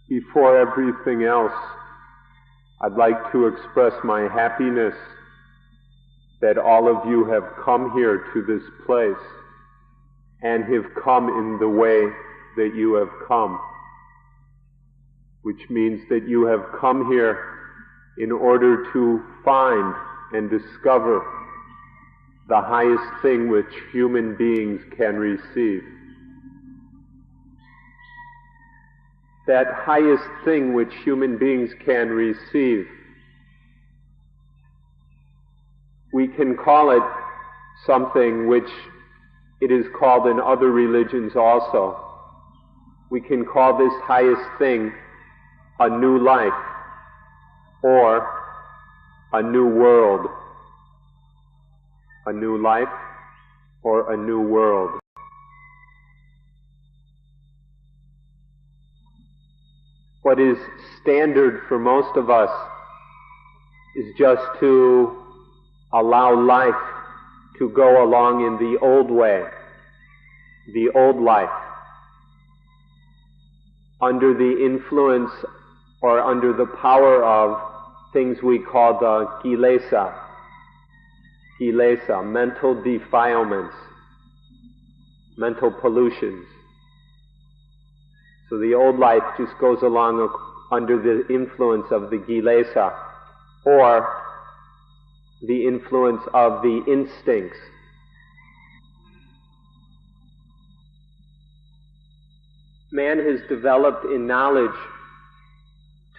Before everything else, I'd like to express my happiness that all of you have come here to this place and have come in the way that you have come, which means that you have come here in order to find and discover the highest thing which human beings can receive. That highest thing which human beings can receive, we can call it something which it is called in other religions also. We can call this highest thing a new life or a new world. A new life or a new world. What is standard for most of us is just to allow life to go along in the old way, the old life, under the influence or under the power of things we call the kilesa, mental defilements, mental pollutions. So the old life just goes along under the influence of the kilesa, or the influence of the instincts. Man has developed in knowledge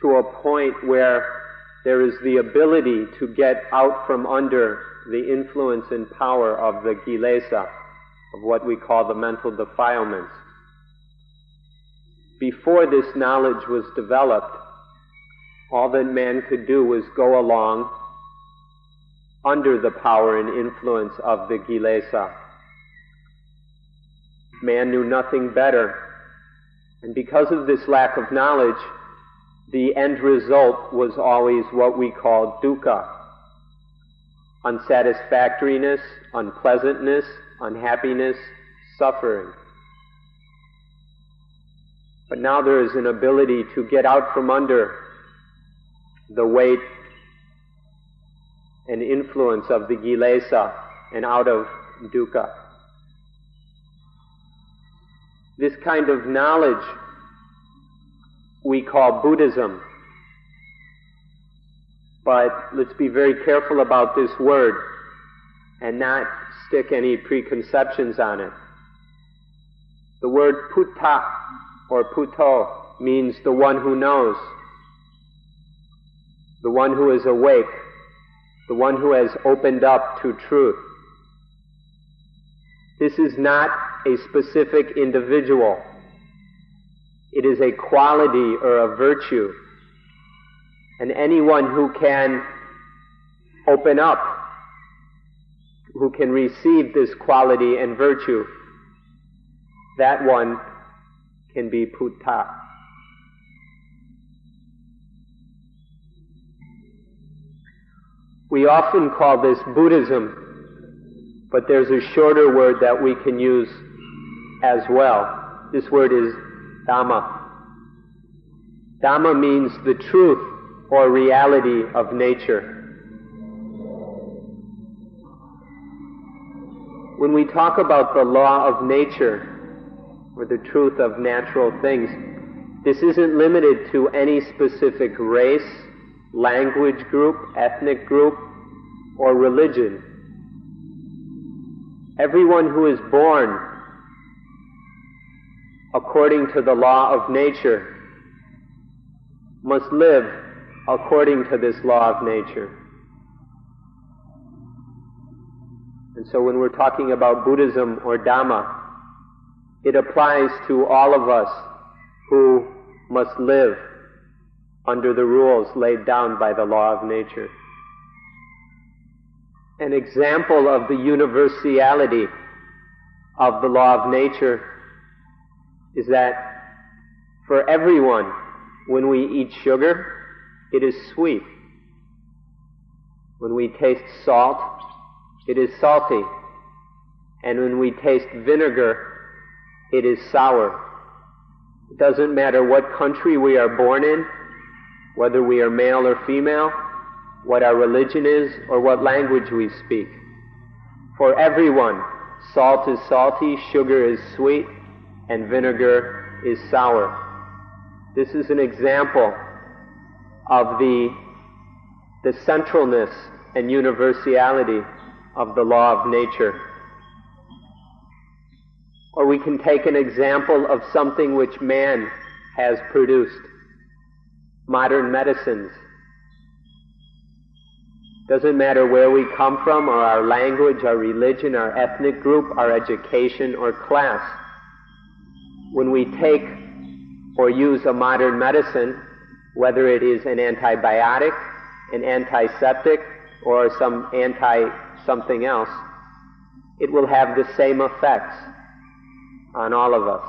to a point where there is the ability to get out from under the influence and power of the kilesa, of what we call the mental defilements. Before this knowledge was developed, all that man could do was go along under the power and influence of the kilesa. Man knew nothing better, and because of this lack of knowledge, the end result was always what we call dukkha, unsatisfactoriness, unpleasantness, unhappiness, suffering. But now there is an ability to get out from under the weight and influence of the kilesa and out of dukkha. This kind of knowledge we call Buddhism. But let's be very careful about this word and not stick any preconceptions on it. The word Putta or Putto means the one who knows, the one who is awake, the one who has opened up to truth. This is not a specific individual. It is a quality or a virtue. And anyone who can open up, who can receive this quality and virtue, that one can be Putta. We often call this Buddhism, but there's a shorter word that we can use as well. This word is Dhamma. Dhamma means the truth or reality of nature. When we talk about the law of nature, or the truth of natural things, this isn't limited to any specific race, language group, ethnic group, or religion. Everyone who is born according to the law of nature must live according to this law of nature. And so when we're talking about Buddhism or Dhamma, it applies to all of us who must live under the rules laid down by the law of nature. An example of the universality of the law of nature is that for everyone, when we eat sugar, it is sweet. When we taste salt, it is salty. And when we taste vinegar, it is sour. It doesn't matter what country we are born in, whether we are male or female, what our religion is, or what language we speak. For everyone, salt is salty, sugar is sweet, and vinegar is sour. This is an example of the centralness and universality of the law of nature. Or we can take an example of something which man has produced. Modern medicines. Doesn't matter where we come from, or our language, our religion, our ethnic group, our education or class. When we take or use a modern medicine, whether it is an antibiotic, an antiseptic, or some anti-something else, it will have the same effects on all of us.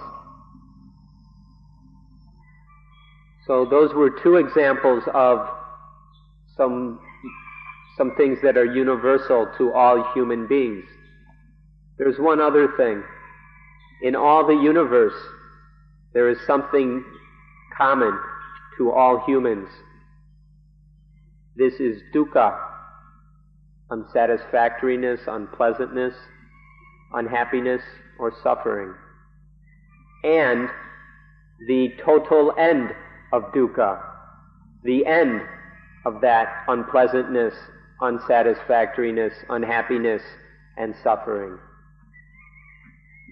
So those were two examples of some things that are universal to all human beings. There's one other thing. In all the universe, there is something common to all humans. This is dukkha, unsatisfactoriness, unpleasantness, unhappiness, or suffering. And the total end of dukkha, the end of that unpleasantness, unsatisfactoriness, unhappiness, and suffering.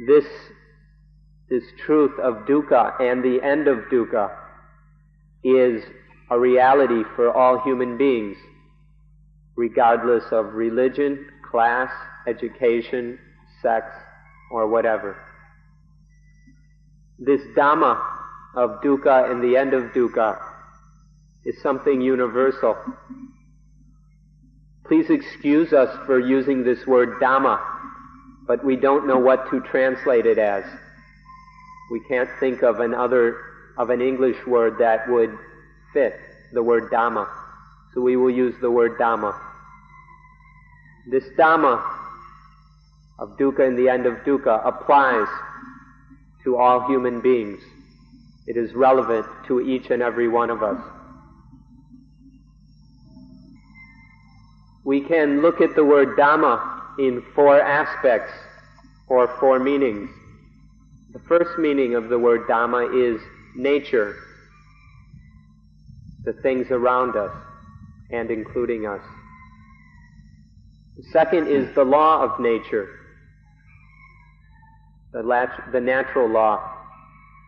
This truth of dukkha and the end of dukkha is a reality for all human beings, regardless of religion, class, education, sex, or whatever. This Dhamma of dukkha and the end of dukkha is something universal. Please excuse us for using this word Dhamma, but we don't know what to translate it as. We can't think of an English word that would fit the word Dhamma, so we will use the word Dhamma. This Dhamma of dukkha and the end of dukkha applies to all human beings. It is relevant to each and every one of us. We can look at the word Dhamma in four aspects, or four meanings. The first meaning of the word Dhamma is nature, the things around us, and including us. The second is the law of nature, the natural law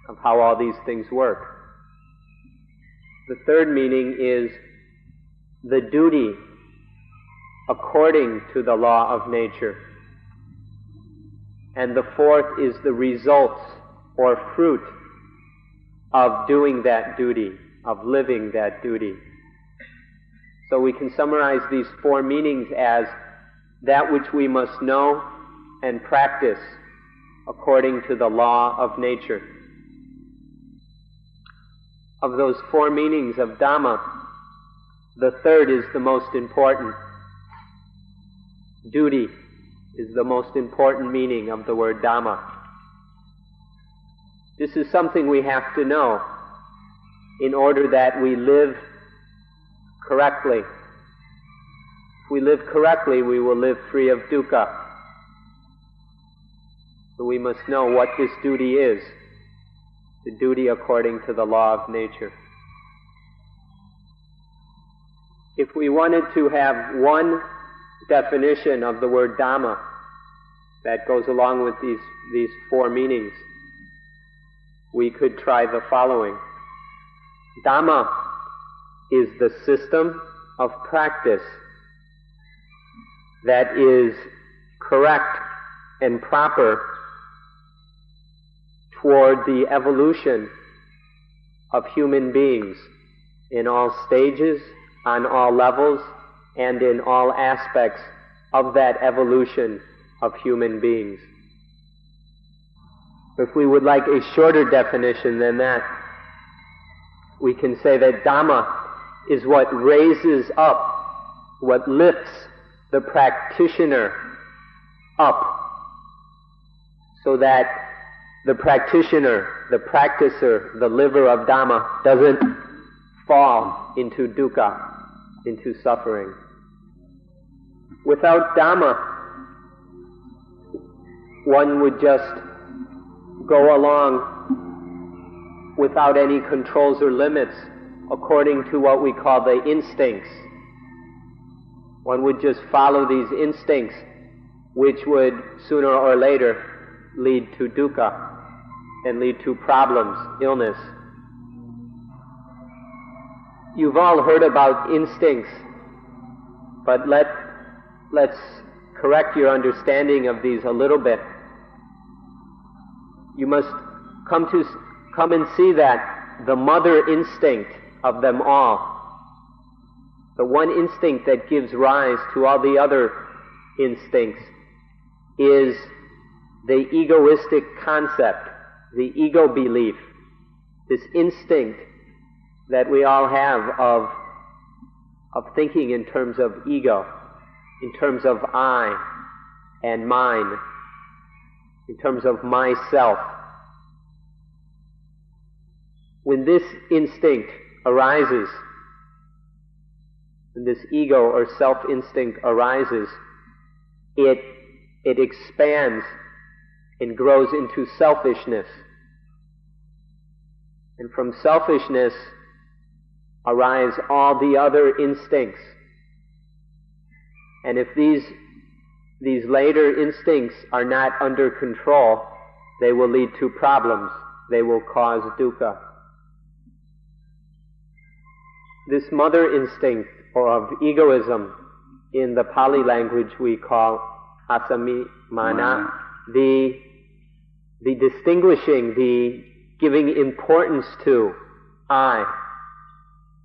of how all these things work. The third meaning is the duty according to the law of nature. And the fourth is the results or fruit of doing that duty, of living that duty. So we can summarize these four meanings as that which we must know and practice according to the law of nature. Of those four meanings of Dhamma, the third is the most important. Duty is the most important meaning of the word Dhamma. This is something we have to know in order that we live correctly. If we live correctly, we will live free of dukkha. So we must know what this duty is, the duty according to the law of nature. If we wanted to have one definition of the word Dhamma that goes along with these four meanings, we could try the following. Dhamma is the system of practice that is correct and proper toward the evolution of human beings in all stages, on all levels, and in all aspects of that evolution of human beings. If we would like a shorter definition than that, we can say that Dhamma is what raises up, what lifts the practitioner up, so that the practitioner, the practicer, the liver of Dhamma doesn't fall into dukkha, into suffering. Without Dhamma, one would just go along without any controls or limits according to what we call the instincts. One would just follow these instincts, which would sooner or later lead to dukkha and lead to problems, illness. You've all heard about instincts, but let's correct your understanding of these a little bit. You must come and see that the mother instinct of them all, the one instinct that gives rise to all the other instincts, is the egoistic concept, the ego belief, this instinct that we all have of thinking in terms of ego, in terms of I and mine, in terms of myself. When this instinct arises, when this ego or self-instinct arises, it expands and grows into selfishness. And from selfishness arise all the other instincts. And if these later instincts are not under control, they will lead to problems. They will cause dukkha. This mother instinct, or of egoism, in the Pali language we call asamimana, the distinguishing, the giving importance to I,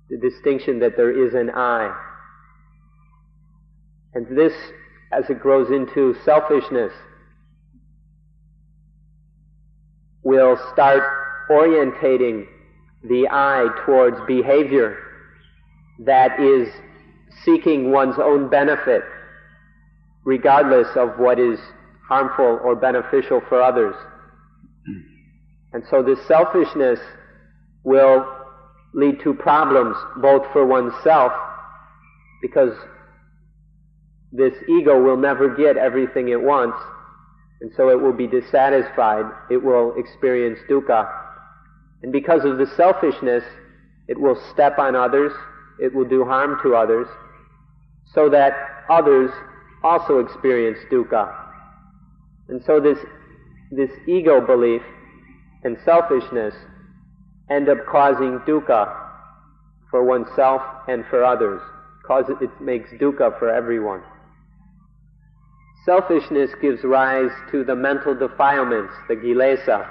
the distinction that there is an I. And this, as it grows into selfishness, will start orientating the I towards behavior that is seeking one's own benefit, regardless of what is harmful or beneficial for others. And so this selfishness will lead to problems both for oneself, because this ego will never get everything it wants, and so it will be dissatisfied, it will experience dukkha. And because of the selfishness, it will step on others, it will do harm to others, so that others also experience dukkha. And so this ego belief and selfishness end up causing dukkha for oneself and for others. It makes dukkha for everyone. Selfishness gives rise to the mental defilements, the kilesa.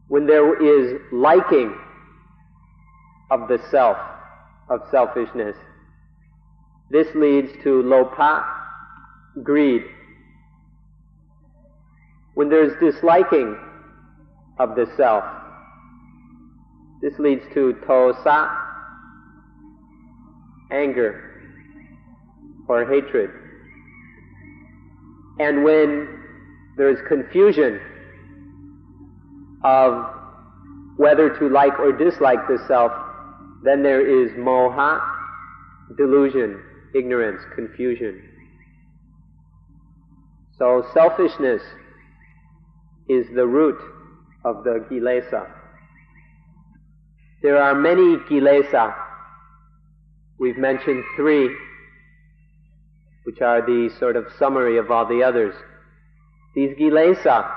When there is liking of the self, of selfishness, this leads to lopa, greed. When there is disliking of the self, this leads to tosa, anger or hatred. And when there is confusion of whether to like or dislike the self, then there is moha, delusion, ignorance, confusion. So selfishness is the root of the kilesa. There are many kilesa. We've mentioned 3, which are the sort of summary of all the others. These kilesa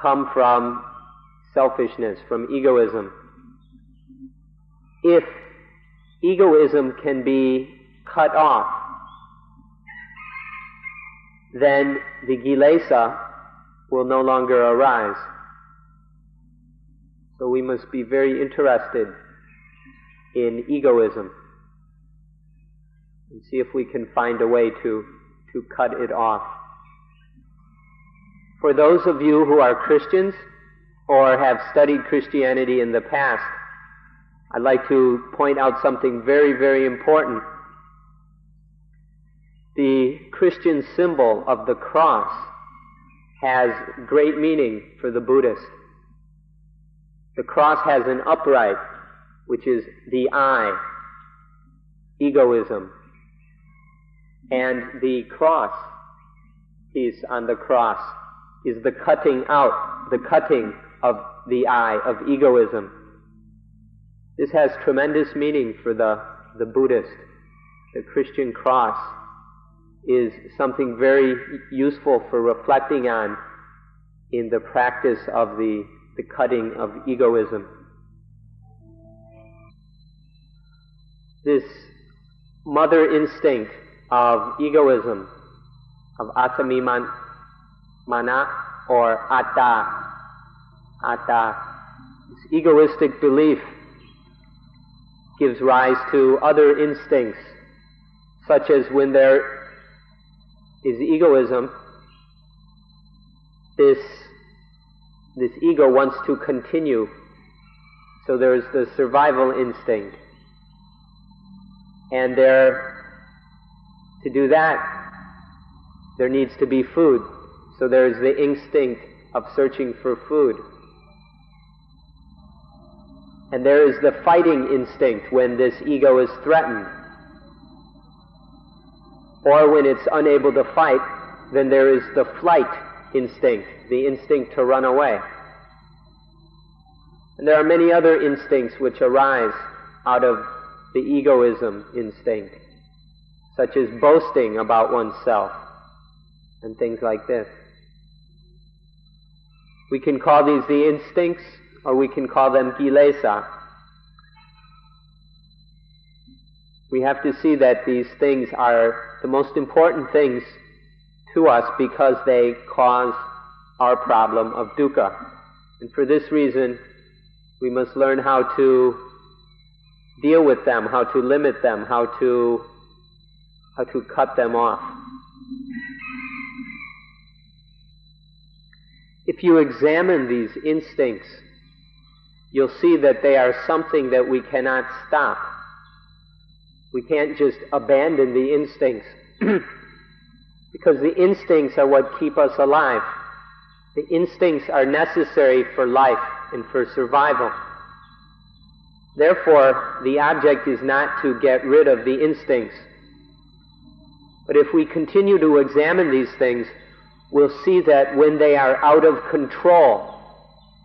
come from selfishness, from egoism. If egoism can be cut off, then the kilesa will no longer arise. So we must be very interested in egoism and see if we can find a way to cut it off. For those of you who are Christians or have studied Christianity in the past, I'd like to point out something very, very important. The Christian symbol of the cross has great meaning for the Buddhist. The cross has an upright, which is the I, egoism. And the cross piece on the cross is the cutting out, the cutting of the I, of egoism. This has tremendous meaning for the Buddhist. The Christian cross is something very useful for reflecting on in the practice of the cutting of egoism. This mother instinct of egoism, of athamimana or atta, this egoistic belief gives rise to other instincts, such as when there is egoism, this ego wants to continue. So there's the survival instinct. And to do that, there needs to be food. So there's the instinct of searching for food. And there is the fighting instinct when this ego is threatened. Or when it's unable to fight, then there is the flight instinct, the instinct to run away. And there are many other instincts which arise out of the egoism instinct, such as boasting about oneself and things like this. We can call these the instincts, or we can call them kilesa. We have to see that these things are the most important things to us because they cause our problem of dukkha. And for this reason, we must learn how to deal with them, how to limit them, how to cut them off. If you examine these instincts, you'll see that they are something that we cannot stop. We can't just abandon the instincts because the instincts are what keep us alive. The instincts are necessary for life and for survival. Therefore, the object is not to get rid of the instincts. But if we continue to examine these things, we'll see that when they are out of control,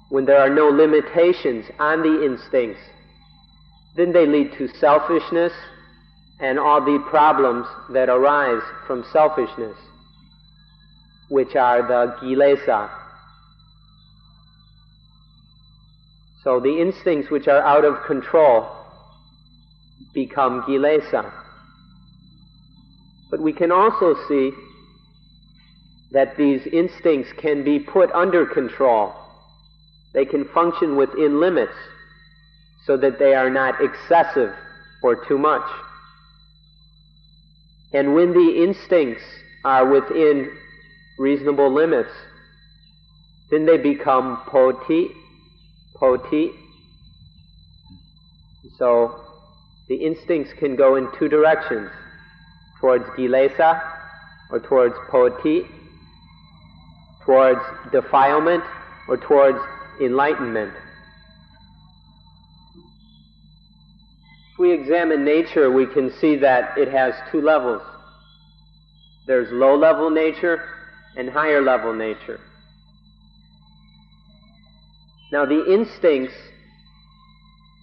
when there are no limitations on the instincts, then they lead to selfishness and all the problems that arise from selfishness, which are the kilesa. So the instincts which are out of control become kilesa. But we can also see that these instincts can be put under control. They can function within limits so that they are not excessive or too much. And when the instincts are within reasonable limits, then they become poti. So the instincts can go in two directions, towards kilesa or towards poti, towards defilement or towards enlightenment. If we examine nature, we can see that it has two levels. There's low-level nature and higher-level nature. Now the instincts,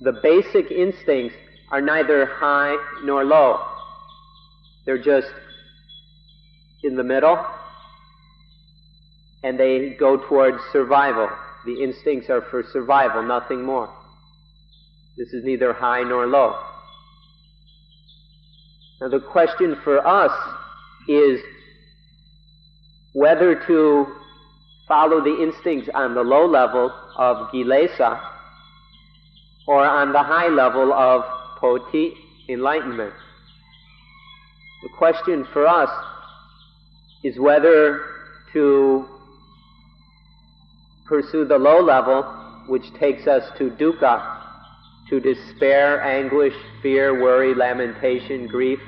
the basic instincts, are neither high nor low. They're just in the middle, and they go towards survival. The instincts are for survival, nothing more. This is neither high nor low. Now the question for us is whether to follow the instincts on the low level of kilesa or on the high level of poti, enlightenment. The question for us is whether to pursue the low level, which takes us to dukkha, to despair, anguish, fear, worry, lamentation, grief,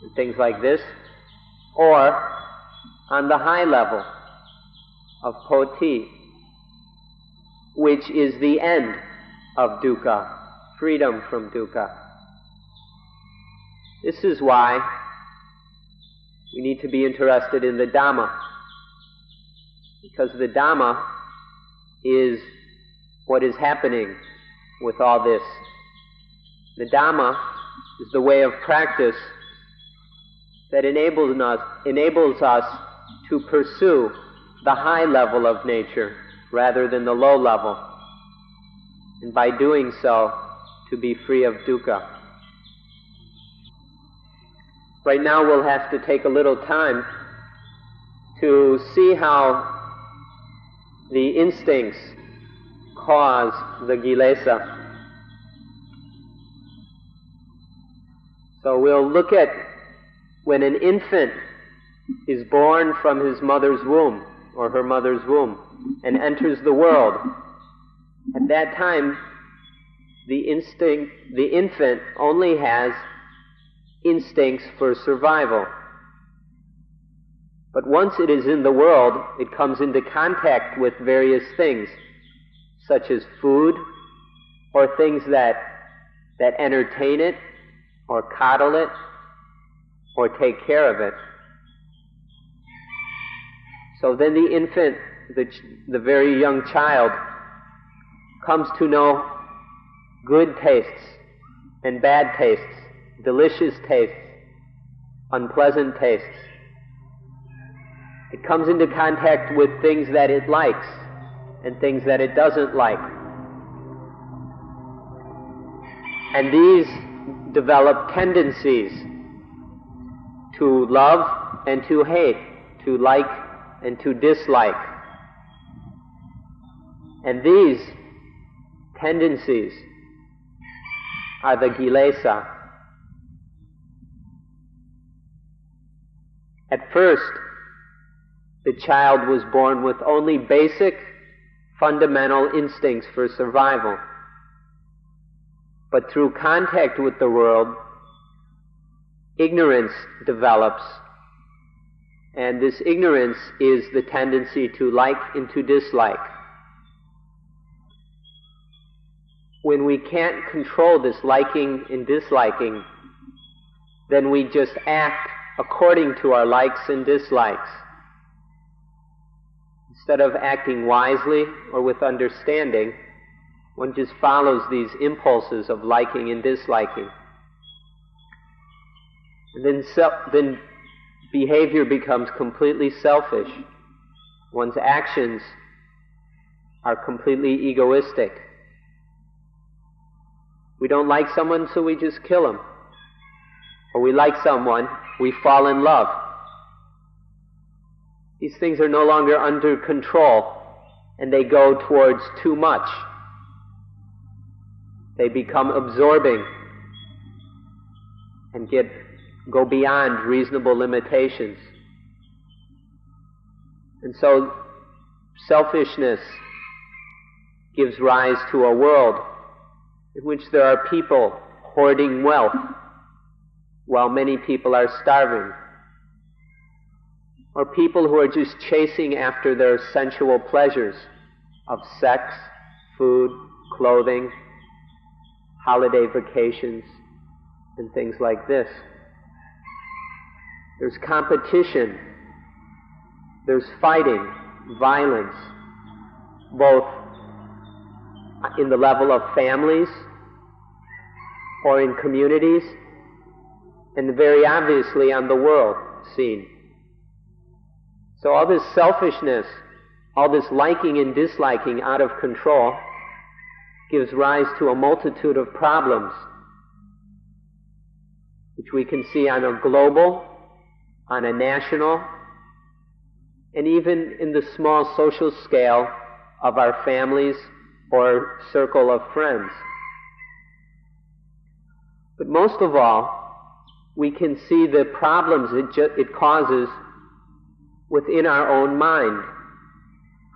and things like this, or on the high level, of poti, which is the end of dukkha, freedom from dukkha. This is why we need to be interested in the Dhamma, because the Dhamma is what is happening with all this. The Dhamma is the way of practice that enables us to pursue the high level of nature rather than the low level, and by doing so, to be free of dukkha. Right now we'll have to take a little time to see how the instincts cause the kilesa. So we'll look at when an infant is born from his mother's womb or her mother's womb and enters the world. At that time, the infant only has instincts for survival. But once it is in the world, it comes into contact with various things, such as food, or things that entertain it, or coddle it, or take care of it. So then the infant, the very young child, comes to know good tastes and bad tastes, delicious tastes, unpleasant tastes. It comes into contact with things that it likes and things that it doesn't like. And these develop tendencies to love and to hate, to like and to dislike. And these tendencies are the kilesa. At first, the child was born with only basic, fundamental instincts for survival. But through contact with the world, ignorance develops, and this ignorance is the tendency to like and to dislike. When we can't control this liking and disliking, then we just act according to our likes and dislikes. Instead of acting wisely or with understanding, one just follows these impulses of liking and disliking. And then behavior becomes completely selfish. One's actions are completely egoistic. We don't like someone, so we just kill him. Or we like someone, we fall in love. These things are no longer under control, and they go towards too much. They become absorbing and go beyond reasonable limitations. And so selfishness gives rise to a world in which there are people hoarding wealth while many people are starving, or people who are just chasing after their sensual pleasures of sex, food, clothing, holiday vacations, and things like this. There's competition, there's fighting, violence, both in the level of families or in communities, and very obviously on the world scene. So all this selfishness, all this liking and disliking out of control gives rise to a multitude of problems, which we can see on a global, on a national, and even in the small social scale of our families or circle of friends. But most of all, we can see the problems it causes within our own mind.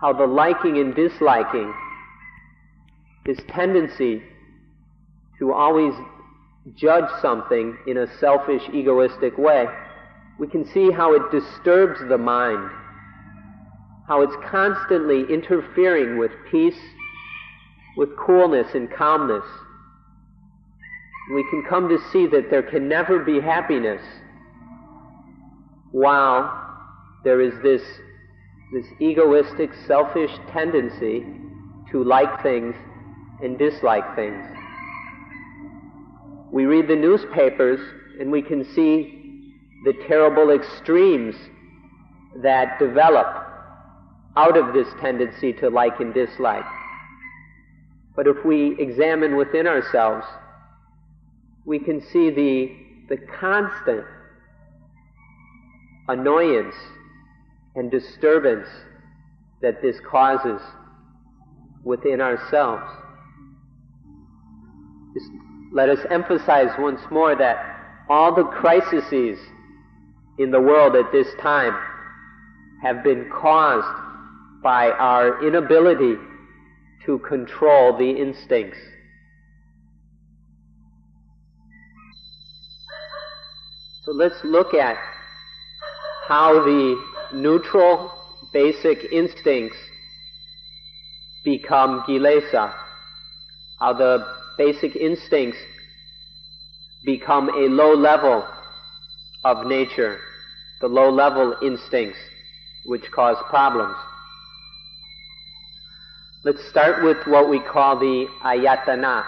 How the liking and disliking, this tendency to always judge something in a selfish, egoistic way, we can see how it disturbs the mind, how it's constantly interfering with peace, with coolness and calmness. We can come to see that there can never be happiness while there is this egoistic, selfish tendency to like things and dislike things. We read the newspapers and we can see the terrible extremes that develop out of this tendency to like and dislike. But if we examine within ourselves, we can see the constant annoyance and disturbance that this causes within ourselves. Just let us emphasize once more that all the crises in the world at this time have been caused by our inability to control the instincts. So let's look at how the neutral, basic instincts become kilesa, how the basic instincts become a low level of nature, the low level instincts which cause problems. Let's start with what we call the ayatana.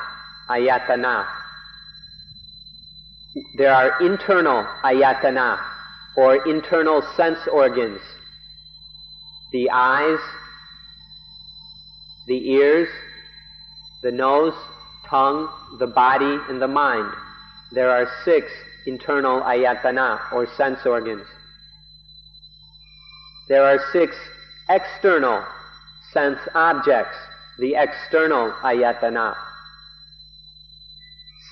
There are internal ayatana, or internal sense organs. The eyes, the ears, the nose, tongue, the body, and the mind. There are 6 internal ayatana, or sense organs. There are 6 external sense objects, the external ayatana.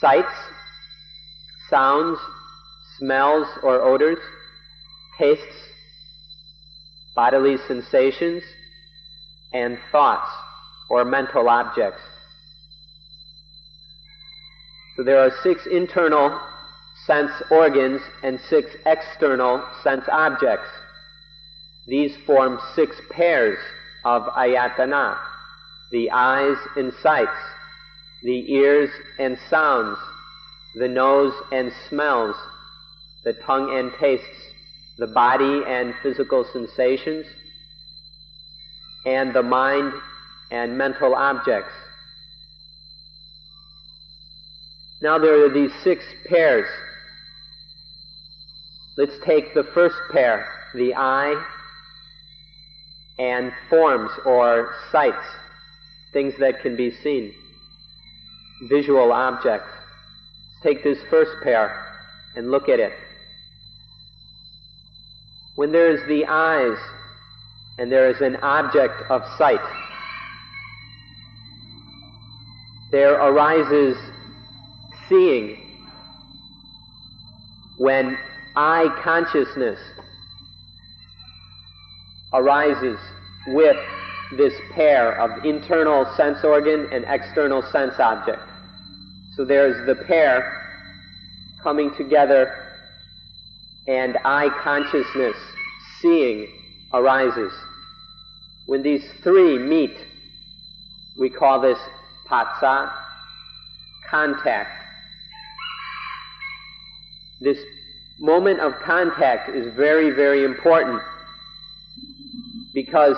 Sights, sounds, smells or odors, tastes, bodily sensations, and thoughts or mental objects. So there are 6 internal sense organs and 6 external sense objects. These form 6 pairs of ayatana: the eyes and sights, the ears and sounds, the nose and smells, the tongue and tastes, the body and physical sensations, and the mind and mental objects. Now there are these 6 pairs. Let's take the first pair, the eye and forms or sights, things that can be seen, visual objects. Let's take this first pair and look at it. When there is the eyes and there is an object of sight, there arises seeing. When eye consciousness arises with this pair of internal sense organ and external sense object. So there's the pair coming together, and eye consciousness, seeing, arises. When these 3 meet, we call this phassa, contact. This moment of contact is very, very important, because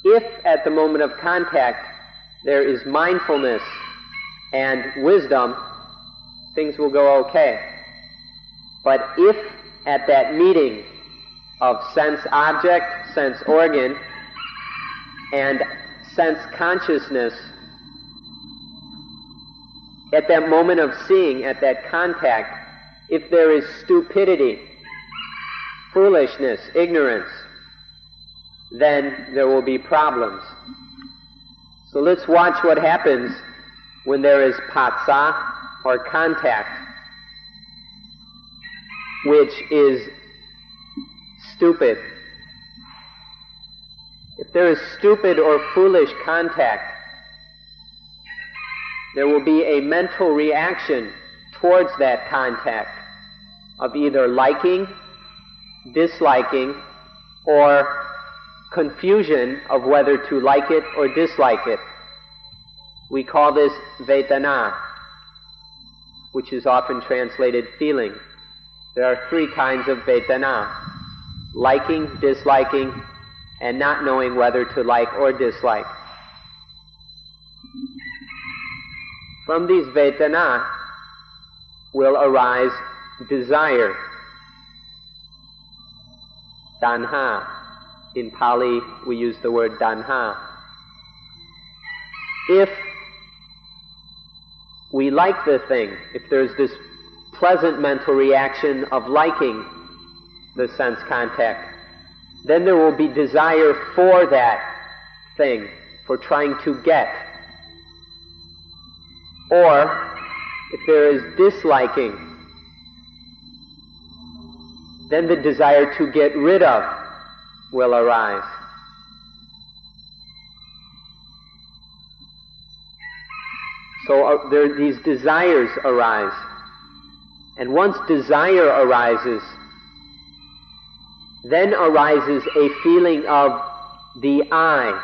if at the moment of contact there is mindfulness and wisdom, things will go okay. But if at that meeting of sense object, sense organ, and sense consciousness, at that moment of seeing, at that contact, if there is stupidity, foolishness, ignorance, then there will be problems. So let's watch what happens when there is phassa, or contact, which is stupid. If there is stupid or foolish contact, there will be a mental reaction towards that contact of either liking, disliking, or confusion of whether to like it or dislike it. We call this Vedana, which is often translated feeling. There are three kinds of Vedana: liking, disliking, and not knowing whether to like or dislike. From these Vedana will arise desire, Tanha. In Pali, we use the word Tanha. If we like the thing, if there's this pleasant mental reaction of liking the sense contact, then there will be desire for that thing, for trying to get. Or, if there is disliking, then the desire to get rid of will arise. So these desires arise. And once desire arises, then arises a feeling of the I,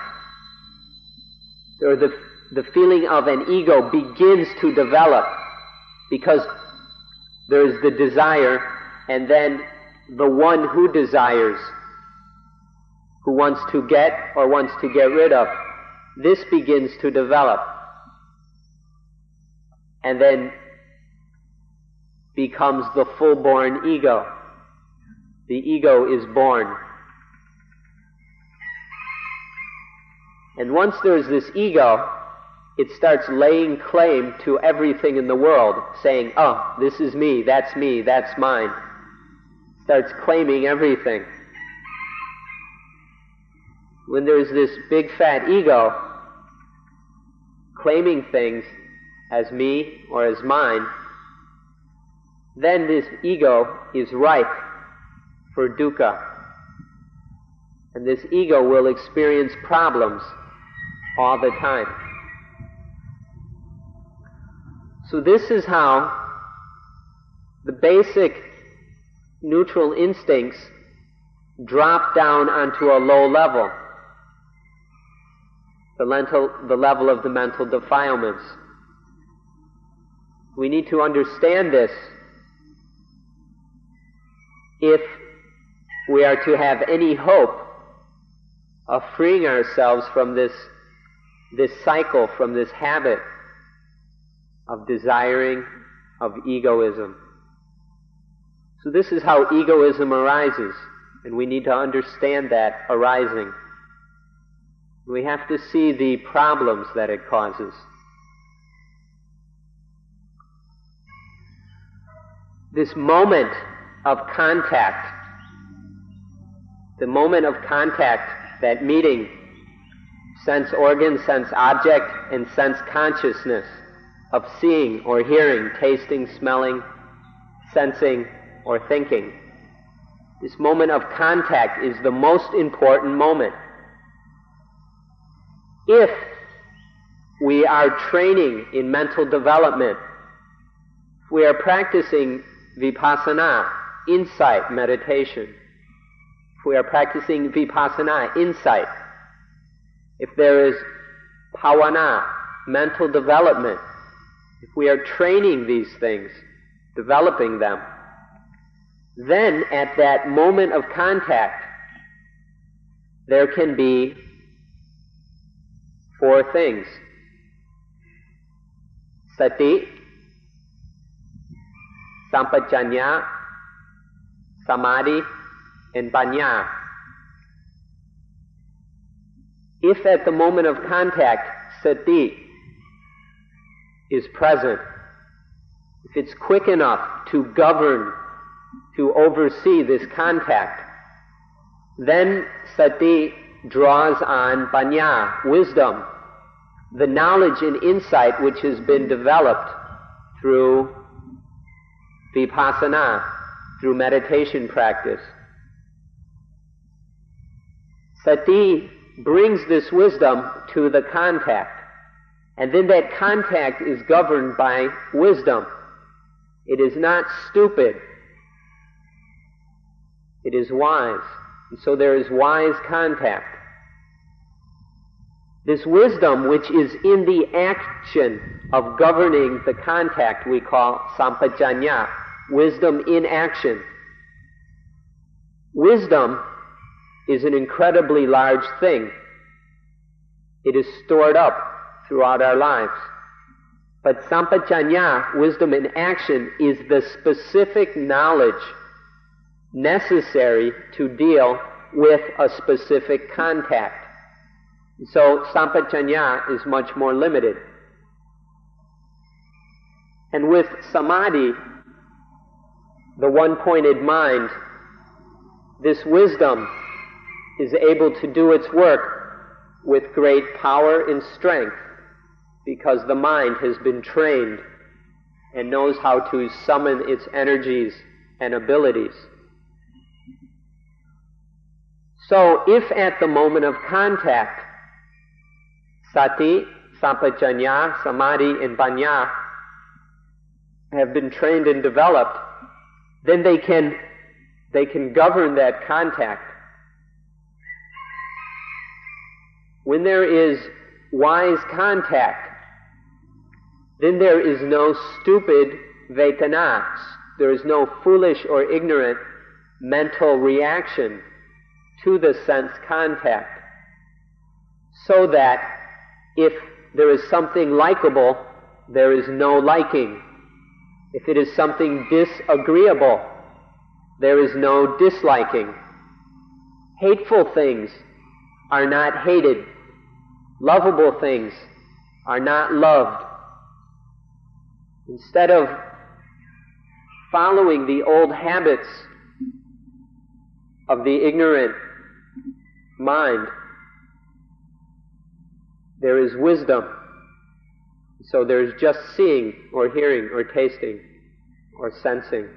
or the feeling of an ego begins to develop, because there is the desire and then the one who desires, who wants to get or wants to get rid of. This begins to develop and then becomes the full-born ego. The ego is born. And once there's this ego, it starts laying claim to everything in the world, saying, oh, this is me, that's mine. Starts claiming everything. When there's this big fat ego claiming things as me or as mine, then this ego is ripe for dukkha. And this ego will experience problems all the time. So this is how the basic neutral instincts drop down onto a low level, the level of the mental defilements. We need to understand this if we are to have any hope of freeing ourselves from this cycle, from this habit of desiring, of egoism. So this is how egoism arises, and we need to understand that arising. We have to see the problems that it causes. This moment of contact, the moment of contact, that meeting, sense organ, sense object, and sense consciousness of seeing or hearing, tasting, smelling, sensing, or thinking. This moment of contact is the most important moment. If we are training in mental development, if we are practicing vipassana, insight meditation, if we are practicing vipassana, insight, if there is bhavana, mental development, if we are training these things, developing them, then at that moment of contact, there can be four things: sati, sampajanya, samadhi, and panya. If at the moment of contact, sati is present, if it's quick enough to govern, to oversee this contact, then sati draws on panya, wisdom, the knowledge and insight which has been developed through vipassana, through meditation practice. Sati brings this wisdom to the contact, and then that contact is governed by wisdom. It is not stupid. It is wise. And so there is wise contact. This wisdom, which is in the action of governing the contact, we call sampajanya, wisdom in action. Wisdom is an incredibly large thing. It is stored up throughout our lives. But sampajanya, wisdom in action, is the specific knowledge necessary to deal with a specific contact. So sampajanya is much more limited. And with samadhi, the one-pointed mind, this wisdom is able to do its work with great power and strength, because the mind has been trained and knows how to summon its energies and abilities. So if at the moment of contact, sati, sampajanya, samadhi, and panya have been trained and developed, then they can govern that contact. When there is wise contact, then there is no stupid vetana. There is no foolish or ignorant mental reaction to the sense contact. So that if there is something likable, there is no liking. If it is something disagreeable, there is no disliking. Hateful things are not hated. Lovable things are not loved. Instead of following the old habits of the ignorant mind, there is wisdom. So there is just seeing or hearing or tasting or sensing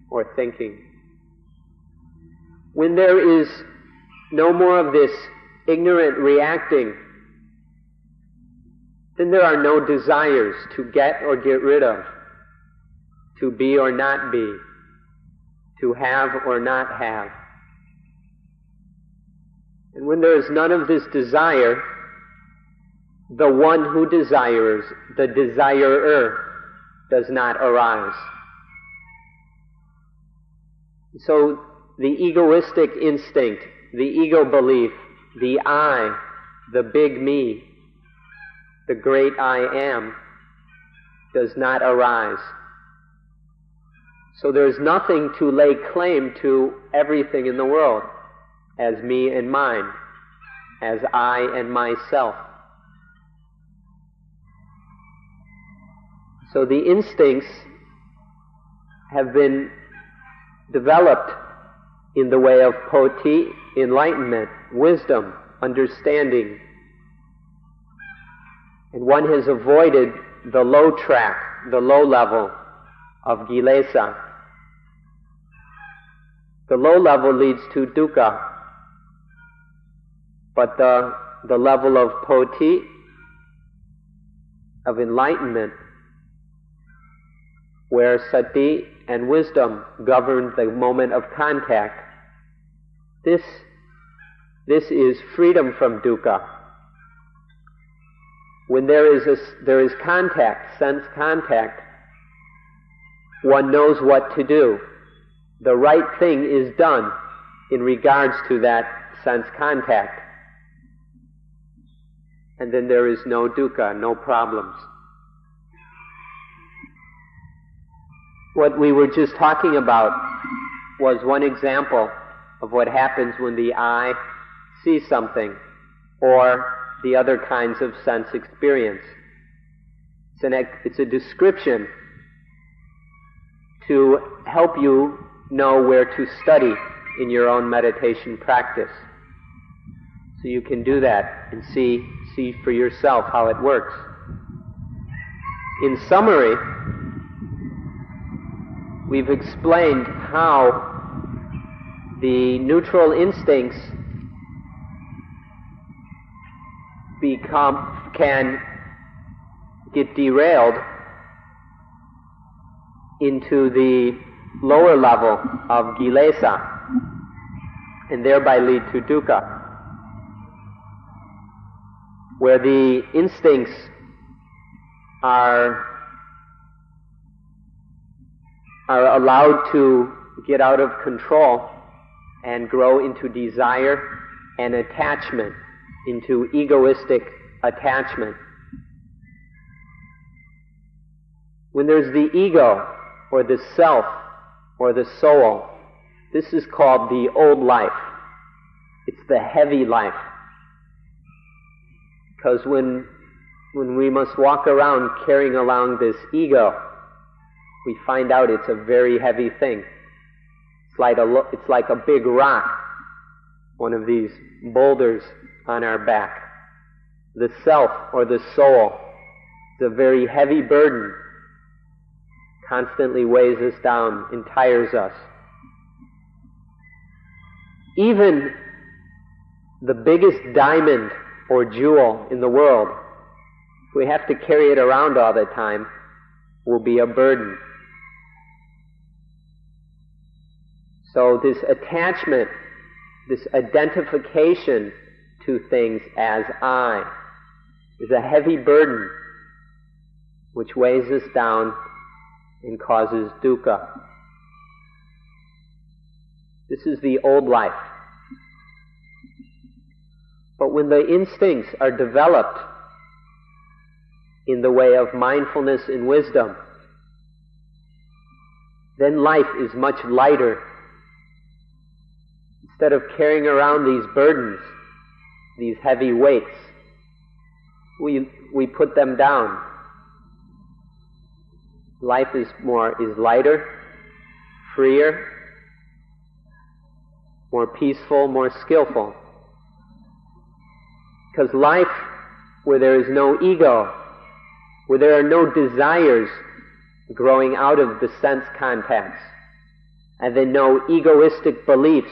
or thinking. When there is no more of this ignorant reacting, then there are no desires to get or get rid of, to be or not be, to have or not have. And when there is none of this desire, the one who desires, the desirer, does not arise. So the egoistic instinct, the ego belief, the I, the big me, the great I am, does not arise. So there is nothing to lay claim to everything in the world as me and mine, as I and myself. So the instincts have been developed in the way of poti, enlightenment, wisdom, understanding. And one has avoided the low track, the low level of kilesa. The low level leads to dukkha, but the level of poti, of enlightenment, where sati and wisdom govern the moment of contact, this is freedom from dukkha. When there is contact, sense contact, one knows what to do. The right thing is done in regards to that sense contact. And then there is no dukkha, no problems. What we were just talking about was one example of what happens when the eye sees something, or the other kinds of sense experience. It's a description to help you know where to study in your own meditation practice. So you can do that and see for yourself how it works. In summary, we've explained how the neutral instincts can get derailed into the lower level of kilesa. and thereby lead to dukkha. Where the instincts are allowed to get out of control and grow into desire and attachment, into egoistic attachment. When there's the ego, or the self, or the soul, this is called the old life. It's the heavy life. Because when we must walk around carrying along this ego, we find out it's a very heavy thing. It's like a big rock, one of these boulders on our back. The self, or the soul, is a very heavy burden, constantly weighs us down and tires us. Even the biggest diamond or jewel in the world, if we have to carry it around all the time, will be a burden. So this attachment, this identification to things as I, is a heavy burden which weighs us down and causes dukkha. This is the old life. But when the instincts are developed in the way of mindfulness and wisdom, then life is much lighter. Instead of carrying around these burdens, these heavy weights, we put them down. Life is lighter, freer, more peaceful, more skillful. Because life where there is no ego, where there are no desires growing out of the sense contacts, and then no egoistic beliefs,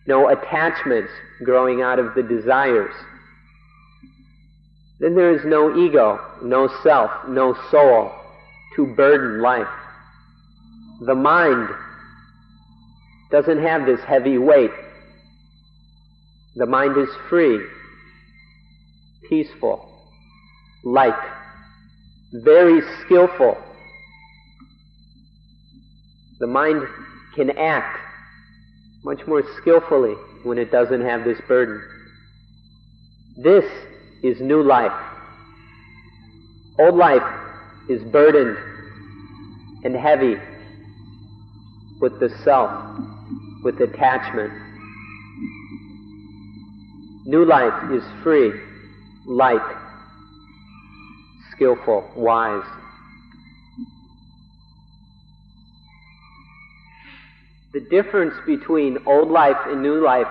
no attachments growing out of the desires, then there is no ego, no self, no soul to burden life. The mind doesn't have this heavy weight. The mind is free, peaceful, light, very skillful. The mind can act much more skillfully when it doesn't have this burden. This is new life. Old life is burdened and heavy with the self, with attachment. New life is free, light, skillful, wise. The difference between old life and new life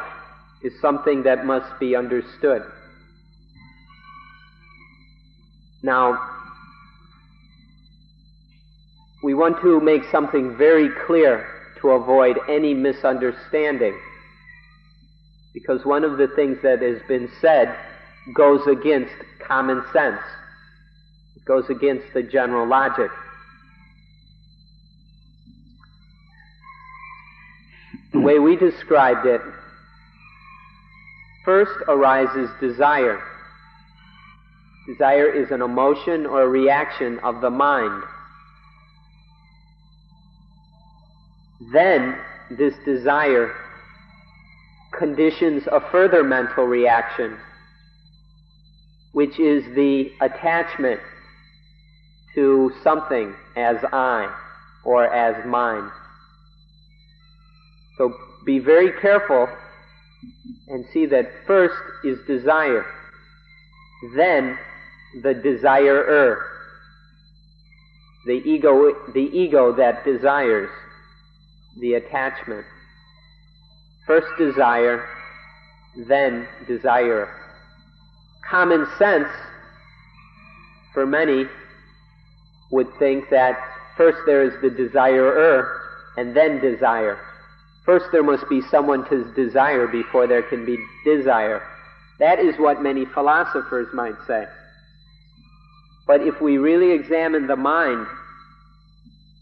is something that must be understood. Now, we want to make something very clear to avoid any misunderstanding, because one of the things that has been said goes against common sense. It goes against the general logic. The way we described it, first arises desire. Desire is an emotion or a reaction of the mind. Then this desire conditions a further mental reaction, which is the attachment to something as I or as mine. So be very careful and see that first is desire, then the desirer, the ego that desires, the attachment. First desire, then desire. Common sense, for many, would think that first there is the desirer and then desire. First there must be someone to desire before there can be desire. That is what many philosophers might say. But if we really examine the mind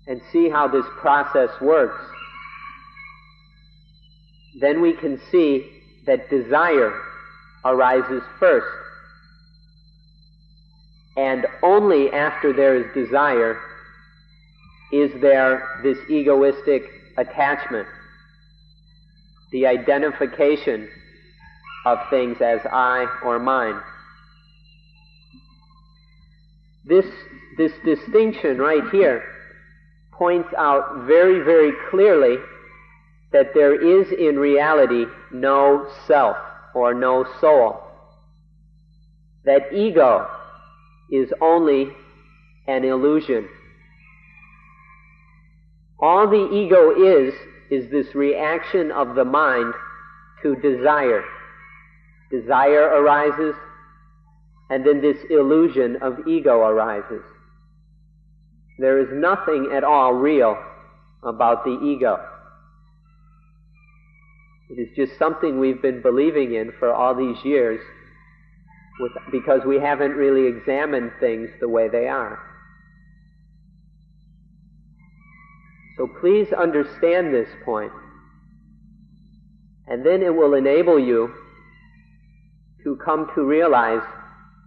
and see how this process works, then we can see that desire arises first. And only after there is desire is there this egoistic attachment, the identification of things as I or mine. This distinction right here points out very, very clearly that there is in reality no self or no soul. That ego is only an illusion. All the ego is this reaction of the mind to desire. Desire arises, and then this illusion of ego arises. There is nothing at all real about the ego. It is just something we've been believing in for all these years because we haven't really examined things the way they are. So please understand this point, and then it will enable you to come to realize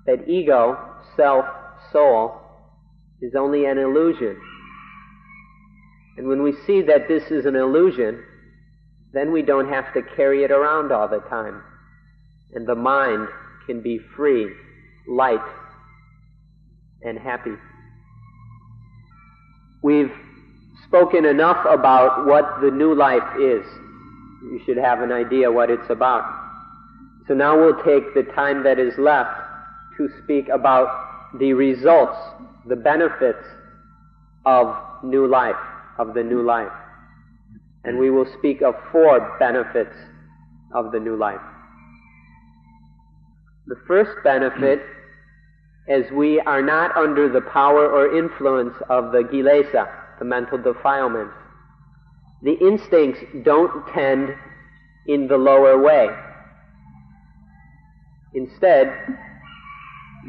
that ego, self, soul, is only an illusion. And when we see that this is an illusion, then we don't have to carry it around all the time. And the mind can be free, light, and happy. We've spoken enough about what the new life is. You should have an idea what it's about. So now we'll take the time that is left to speak about the results, the benefits of new life, of the new life. And we will speak of 4 benefits of the new life. The first benefit is we are not under the power or influence of the kilesa, the mental defilements. The instincts don't tend in the lower way. Instead,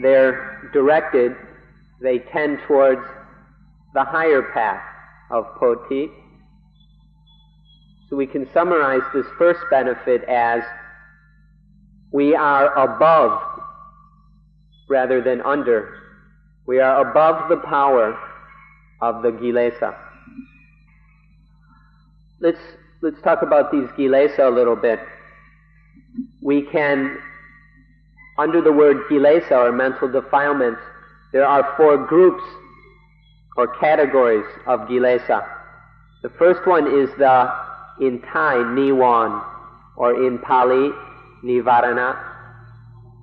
they're directed, they tend towards the higher path of poti. So we can summarize this first benefit as we are above rather than under. We are above the power of the kilesa. Let's talk about these kilesa a little bit. We can, under the word kilesa or mental defilements, there are 4 groups or categories of kilesa. The first one is in Thai, niwan, or in Pali, nivarana,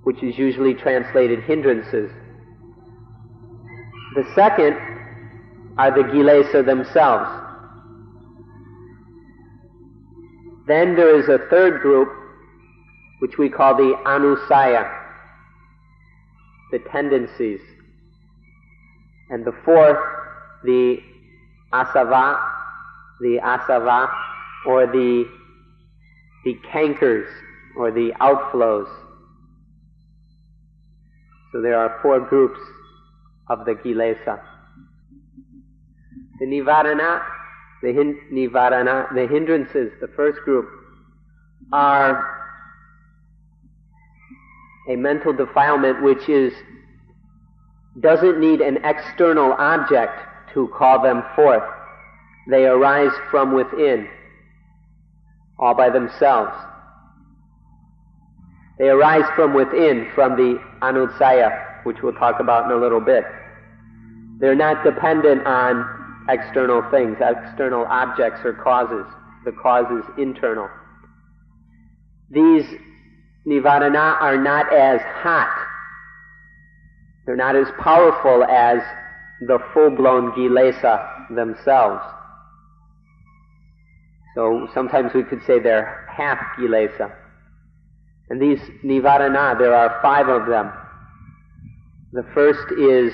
which is usually translated hindrances. The second are the kilesa themselves. Then there is a third group, which we call the anusaya, the tendencies. And the fourth, the asava, or the cankers, or the outflows. So there are 4 groups of the kilesa. The nivarana, the hindrances, the first group, are a mental defilement which doesn't need an external object to call them forth. They arise from within, all by themselves. They arise from within, from the anusaya, which we'll talk about in a little bit. They're not dependent on external things, external objects or causes. The cause is internal. These nivarana are not as hot. They're not as powerful as the full-blown kilesa themselves. So sometimes we could say they're half kilesa. And these nivarana, there are 5 of them. The first is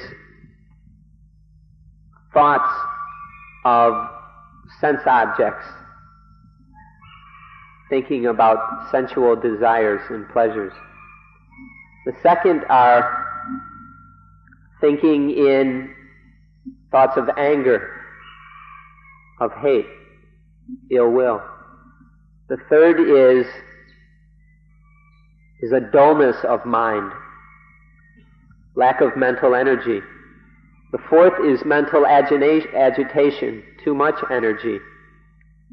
thoughts of sense objects, thinking about sensual desires and pleasures. The second are thinking in thoughts of anger, of hate, ill will. The third is a dullness of mind, lack of mental energy. The fourth is mental agitation, too much energy.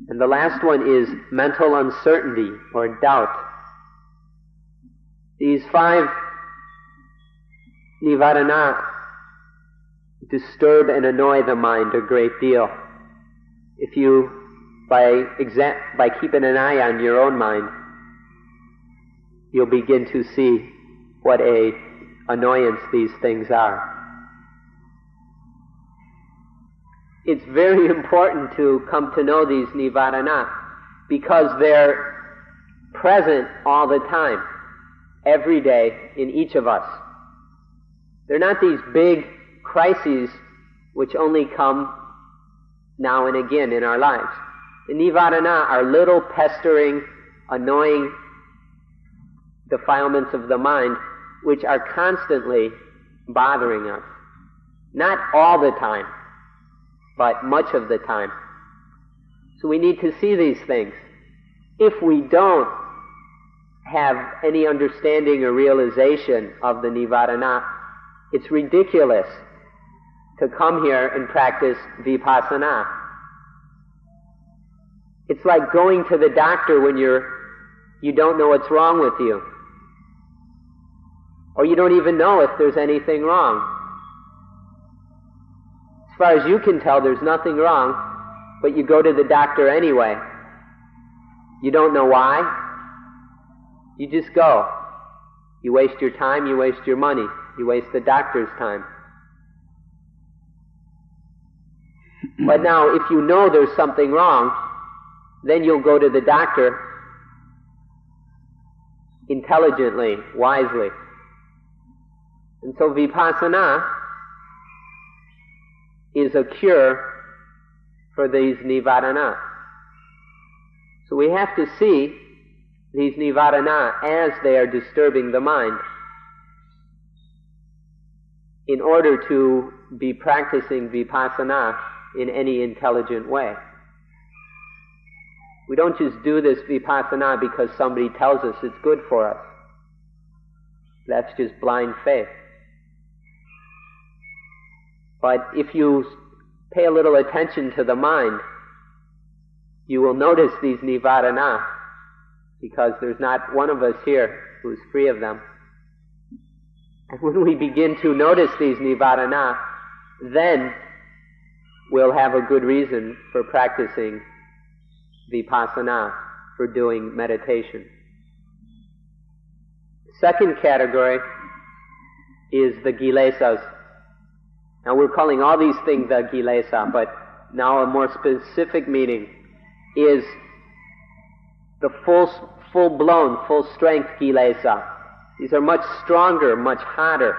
And the last one is mental uncertainty or doubt. These 5 nivarana disturb and annoy the mind a great deal. If you, by keeping an eye on your own mind, you'll begin to see what a annoyance these things are. It's very important to come to know these nivarana because they're present all the time, every day in each of us. They're not these big crises which only come now and again in our lives. The nivarana are little pestering, annoying defilements of the mind which are constantly bothering us. Not all the time, but much of the time. So we need to see these things. If we don't have any understanding or realization of the nivarana, it's ridiculous to come here and practice vipassana. It's like going to the doctor when you don't know what's wrong with you. Or you don't even know if there's anything wrong. As far as you can tell, there's nothing wrong, but you go to the doctor anyway. You don't know why. You just go. You waste your time, you waste your money, you waste the doctor's time. But now, if you know there's something wrong, then you'll go to the doctor intelligently, wisely. And so vipassana is a cure for these nivarana. So we have to see these nivarana as they are disturbing the mind in order to be practicing vipassana in any intelligent way. We don't just do this vipassana because somebody tells us it's good for us. That's just blind faith. But if you pay a little attention to the mind, you will notice these nivarana, because there's not one of us here who's free of them. And when we begin to notice these nivarana, then we'll have a good reason for practicing vipassana, for doing meditation. Second category is the kilesas. Now we're calling all these things the kilesa, but now a more specific meaning is the full-blown, full-strength kilesa. These are much stronger, much hotter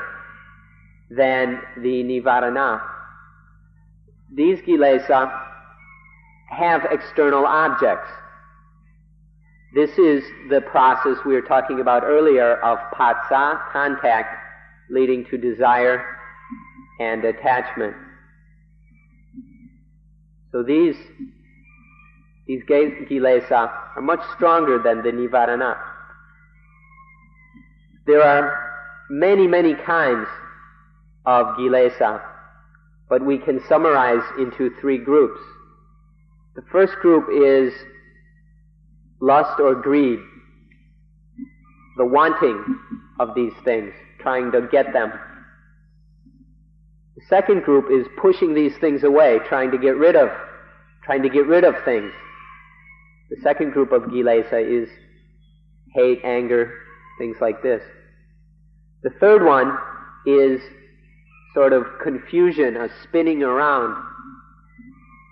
than the nivarana. These kilesa have external objects. This is the process we were talking about earlier of phassa, contact, leading to desire and attachment. So these kilesa are much stronger than the nivarana. There are many, many kinds of kilesa, but we can summarize into 3 groups. The first group is lust or greed, the wanting of these things, trying to get them. The second group is pushing these things away, trying to get rid of things. The second group of kilesa is hate, anger, things like this. The third one is sort of confusion, a spinning around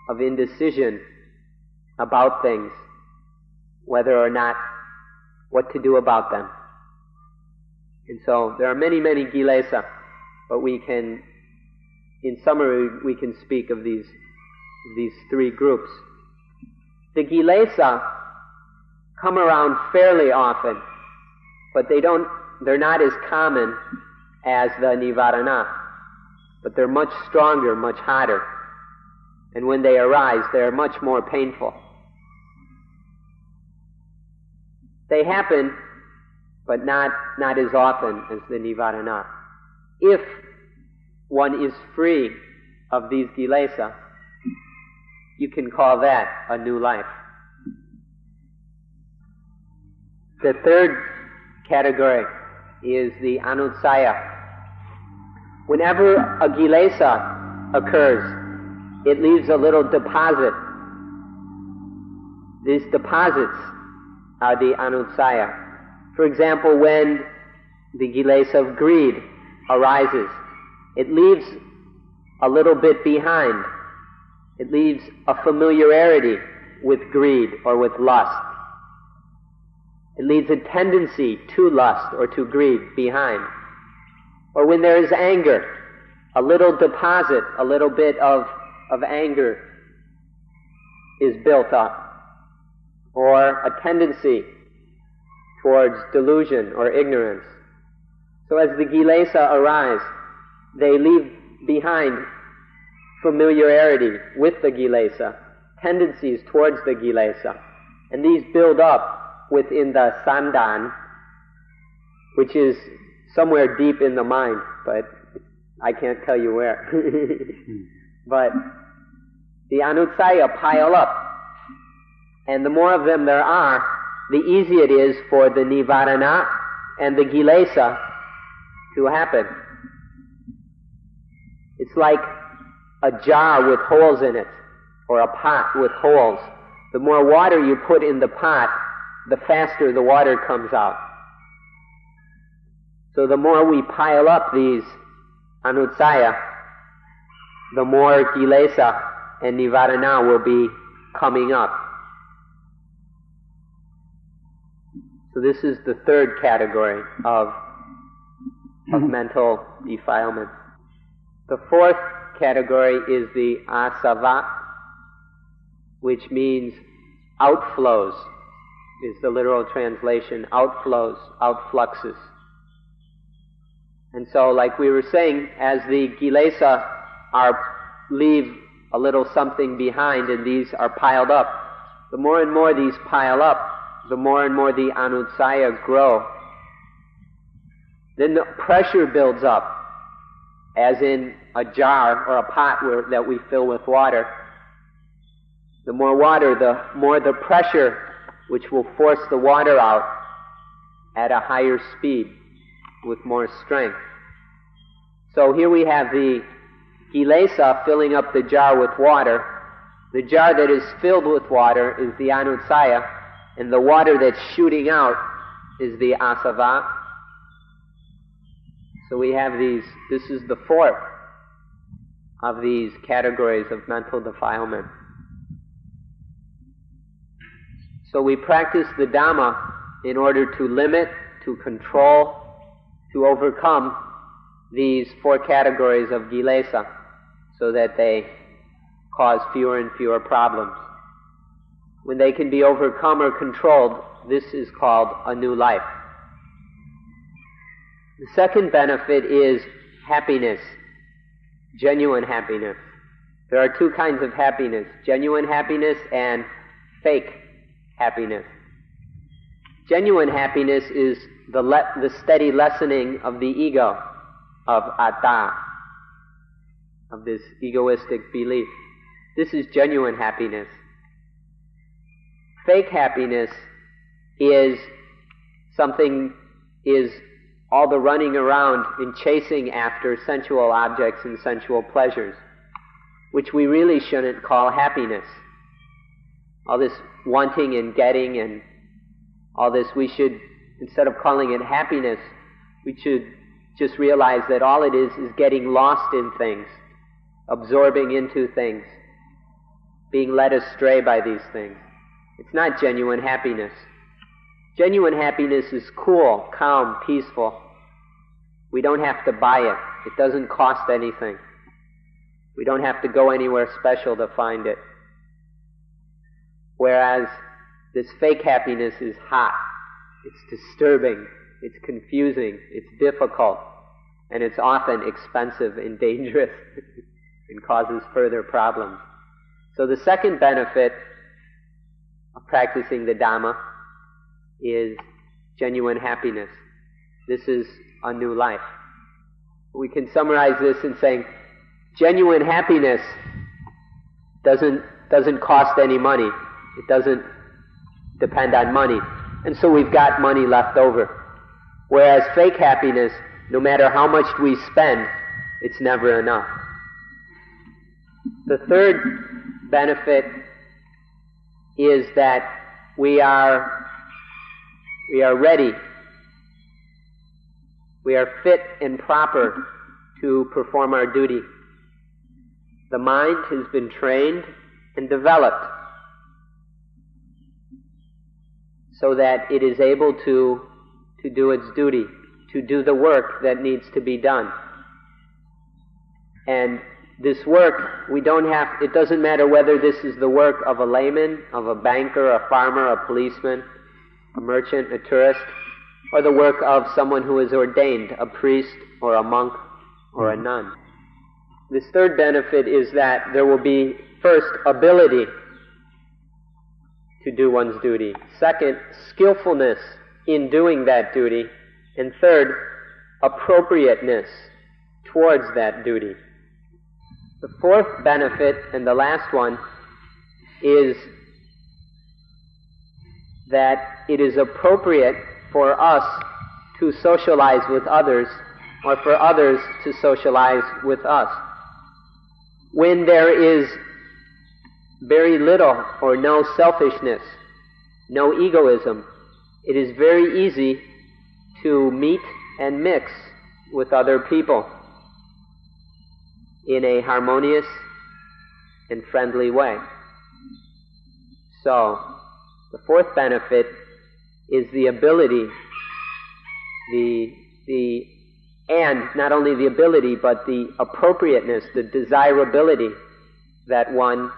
of indecision about things, whether or not what to do about them. And so there are many, many kilesa, but in summary, we can speak of these 3 groups. The kilesa come around fairly often, but they're not as common as the nivarana, but they're much stronger, much hotter. And when they arise, they're much more painful. They happen, but not as often as the Nivarana. If one is free of these kilesa, you can call that a new life. The third category is the anutsaya. Whenever a kilesa occurs, it leaves a little deposit. These deposits are the anutsaya. For example, when the kilesa of greed arises, it leaves a little bit behind. It leaves a familiarity with greed or with lust. It leaves a tendency to lust or to greed behind. Or when there is anger, a little deposit, a little bit of anger is built up. Or a tendency towards delusion or ignorance. So as the kilesa arise, they leave behind familiarity with the kilesa, tendencies towards the kilesa, and these build up within the sandan, which is somewhere deep in the mind, but I can't tell you where. But the anutsaya pile up, and the more of them there are, the easier it is for the nivarana and the kilesa to happen. It's like a jar with holes in it, or a pot with holes. The more water you put in the pot, the faster the water comes out. So the more we pile up these anutsaya, the more kilesa and nivarana will be coming up. So this is the third category of mental defilement. The fourth category is the asava, which means outflows, is the literal translation, outflows, outfluxes. And so, like we were saying, as the kilesa leave a little something behind and these are piled up, the more and more these pile up, the more and more the anutsaya grow. Then the pressure builds up, as in a jar or a pot that we fill with water. The more water, the more the pressure, which will force the water out at a higher speed with more strength. So here we have the kilesa filling up the jar with water. The jar that is filled with water is the anutsaya, and the water that's shooting out is the asava. So we have these, this is the fourth of these categories of mental defilement. So we practice the Dhamma in order to limit, to control, to overcome these four categories of kilesa, so that they cause fewer and fewer problems. When they can be overcome or controlled, this is called a new life. The second benefit is happiness, genuine happiness. There are two kinds of happiness, genuine happiness and fake happiness. Genuine happiness is the steady lessening of the ego, of atta, of this egoistic belief. This is genuine happiness. Fake happiness is all the running around in chasing after sensual objects and sensual pleasures, which we really shouldn't call happiness. All this wanting and getting and all this, we should, instead of calling it happiness, we should just realize that all it is getting lost in things, absorbing into things, being led astray by these things. It's not genuine happiness. Genuine happiness is cool, calm, peaceful. We don't have to buy it. It doesn't cost anything. We don't have to go anywhere special to find it. Whereas this fake happiness is hot, it's disturbing, it's confusing, it's difficult, and it's often expensive and dangerous and causes further problems. So the second benefit of practicing the Dhamma is genuine happiness. This is a new life. We can summarize this in saying genuine happiness doesn't cost any money. It doesn't depend on money. And so we've got money left over. Whereas fake happiness, no matter how much we spend, it's never enough. The third benefit is that we are ready. We are fit and proper to perform our duty. The mind has been trained and developed so that it is able to do its duty, to do the work that needs to be done. And this work, it doesn't matter whether this is the work of a layman, of a banker, a farmer, a policeman, a merchant, a tourist, or the work of someone who is ordained, a priest or a monk or a nun. This third benefit is that there will be, first, ability to do one's duty. Second, skillfulness in doing that duty. And third, appropriateness towards that duty. The fourth benefit, and the last one, is that it is appropriate for us to socialize with others, or for others to socialize with us. When there is very little or no selfishness, no egoism, it is very easy to meet and mix with other people in a harmonious and friendly way. So, the fourth benefit is the ability, and not only the ability, but the appropriateness, the desirability that one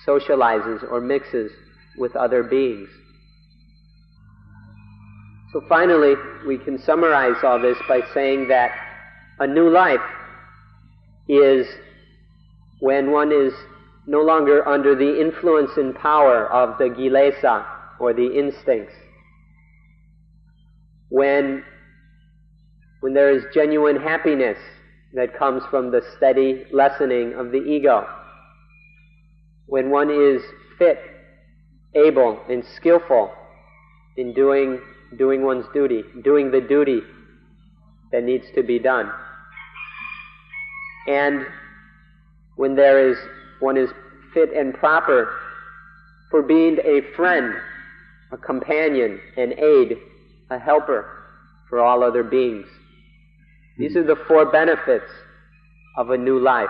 socializes or mixes with other beings. So finally, we can summarize all this by saying that a new life is when one is no longer under the influence and power of the kilesa, or the instincts. When there is genuine happiness that comes from the steady lessening of the ego. When one is fit, able, and skillful in doing one's duty, doing the duty that needs to be done. And when one is fit and proper for being a friend, a companion, an aid, a helper for all other beings. These are the four benefits of a new life.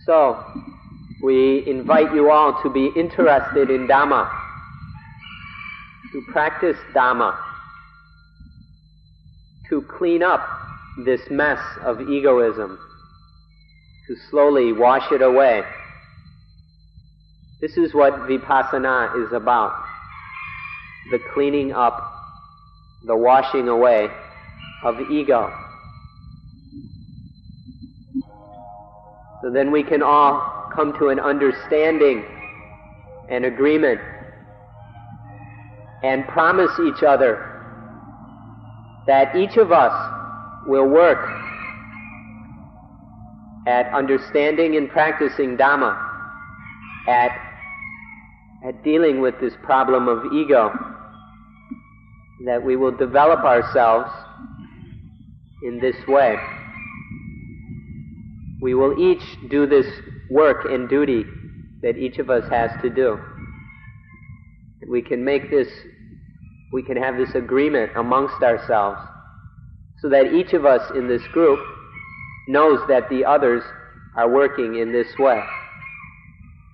So, we invite you all to be interested in Dhamma, to practice Dhamma, to clean up this mess of egoism, to slowly wash it away. This is what Vipassana is about. The cleaning up, the washing away of ego. So then we can all come to an understanding and agreement and promise each other that each of us will work at understanding and practicing Dhamma, at dealing with this problem of ego, that we will develop ourselves in this way. We will each do this work and duty that each of us has to do. And we can have this agreement amongst ourselves so that each of us in this group knows that the others are working in this way.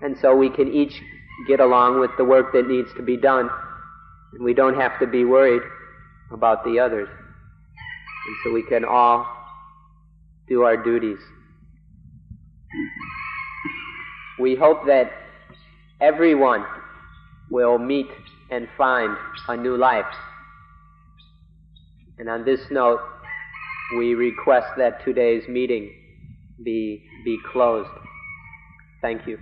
And so we can each get along with the work that needs to be done, and we don't have to be worried about the others. And so we can all do our duties. We hope that everyone will meet and find a new life. And on this note, we request that today's meeting be closed. Thank you.